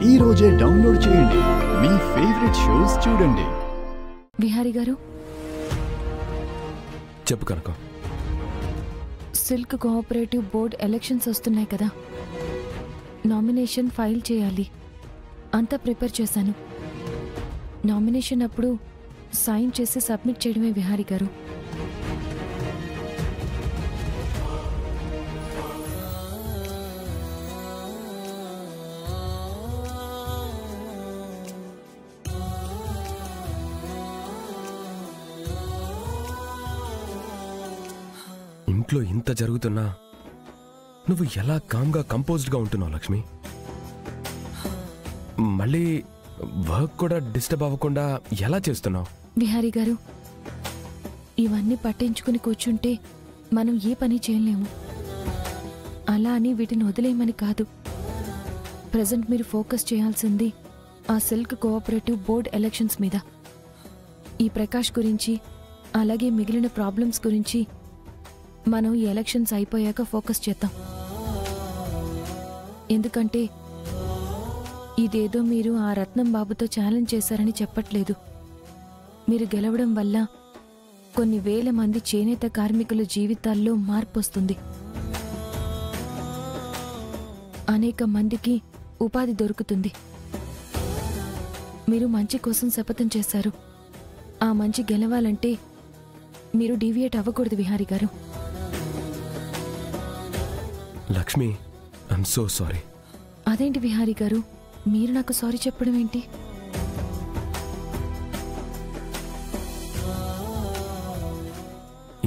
ఈ రోజే డౌన్లోడ్ చేయండి, మీ ఫేవరెట్ షోస్ చూడండి. విహారీ గారు, చెప్పు కనుక. సిల్క్ కోఆపరేటివ్ బోర్డ్ ఎలక్షన్స్ వస్తున్నాయి కదా, నామినేషన్ ఫైల్ చేయాలి. అంతా ప్రిపేర్ చేశాను. నామినేషన్ అప్పుడు సైన్ చేసి సబ్మిట్ చేయడమే విహారీ గారు. ఇంట్లో ఇంత జరుగుతున్నా నువ్వు ఎలా కామ్గా కంపోజ్డ్గా ఉంటున్నావు లక్ష్మి? మళ్ళీ వర్క్ కూడా డిస్టర్బ్ అవ్వకుండా ఎలా చేస్తున్నావు? విహారీ గారు, ఇవన్నీ పట్టించుకుని కూర్చుంటే మనం ఏ పని చేయలేము. అలా అని వీటిని వదిలేయమని కాదు. ప్రజెంట్ మీరు ఫోకస్ చేయాల్సింది ఆ సిల్క్ కోఆపరేటివ్ బోర్డ్ ఎలక్షన్స్ మీద. ఈ ప్రకాష్ గురించి, అలాగే మిగిలిన ప్రాబ్లమ్స్ గురించి మనం ఈ ఎలక్షన్స్ అయిపోయాక ఫోకస్ చేద్దాం. ఎందుకంటే ఇదేదో మీరు ఆ రత్నం బాబుతో ఛాలెంజ్ చేశారని చెప్పట్లేదు. మీరు గెలవడం వల్ల కొన్ని వేల మంది చేనేత కార్మికుల జీవితాల్లో మార్పు వస్తుంది. అనేక మందికి ఉపాధి దొరుకుతుంది. మీరు మంచి కోసం శపథం చేశారు. ఆ మంచి గెలవాలంటే మీరు డీవియేట్ అవ్వకూడదు విహారీ గారు. Lakshmi, I'm so sorry. అదేంటి విహారీ గారు, మీరు నాకు సారీ చెప్పడం ఏంటి?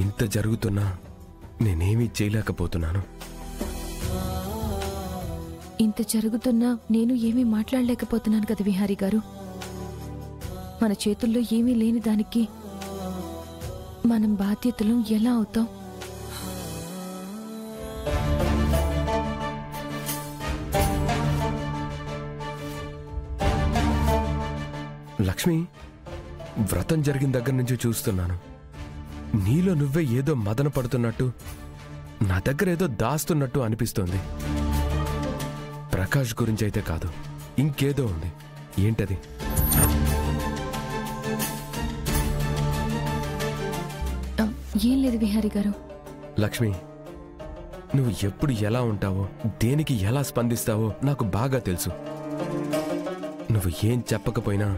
ఇంత జరుగుతున్నా నేనేమీ చేయలేకపోతున్నాను. ఇంత జరుగుతున్నా నేను ఏమీ మాట్లాడలేకపోతున్నాను కదా విహారీ గారు. మన చేతుల్లో ఏమీ లేని దానికి మనం బాధ్యతలు ఎలా అవుతాం? లక్ష్మి, వ్రతం జరిగిన దగ్గర నుంచి చూస్తున్నాను. నీలో నువ్వే ఏదో మదన పడుతున్నట్టు, నా దగ్గర ఏదో దాస్తున్నట్టు అనిపిస్తోంది. ప్రకాష్ గురించి అయితే కాదు, ఇంకేదో ఉంది. ఏంటది? ఏం లేదు విహారీ గారు. లక్ష్మి, నువ్వు ఎప్పుడు ఎలా ఉంటావో, దేనికి ఎలా స్పందిస్తావో నాకు బాగా తెలుసు. నువ్వు ఏం చెప్పకపోయినా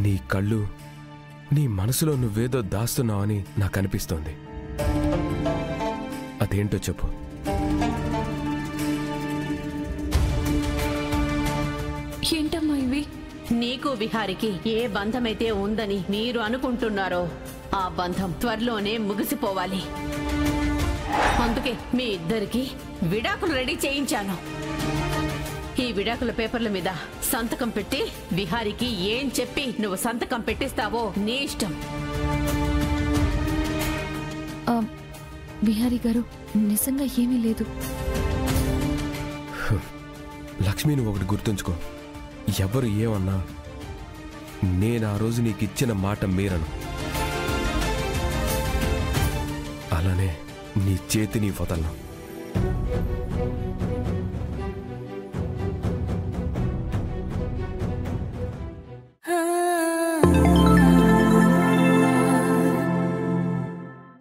నీ కళ్ళు, నీ మనసులో నువ్వేదో దాస్తున్నావని నాకు అనిపిస్తోంది. అదేంటో చెప్పు. ఏంటమ్మా ఇవి? నీకు విహారికి ఏ బంధమైతే ఉందని మీరు అనుకుంటున్నారో ఆ బంధం త్వరలోనే ముగిసిపోవాలి. అందుకే మీ ఇద్దరికి విడాకులు రెడీ చేయించాను. ఈ విడాకుల పేపర్ల మీద సంతకం పెట్టి విహారికి ఏం చెప్పి నువ్వు సంతకం పెట్టిస్తావో నీ ఇష్టం. విహారీ గారు, నిజంగా ఏమీ లేదు. లక్ష్మి, నువ్వు ఒకటి గుర్తుంచుకో. ఎవరు ఏమన్నా నేను ఆ రోజు నీకు ఇచ్చిన మాట మీరను. అలానే నీ చేతిని వదలను.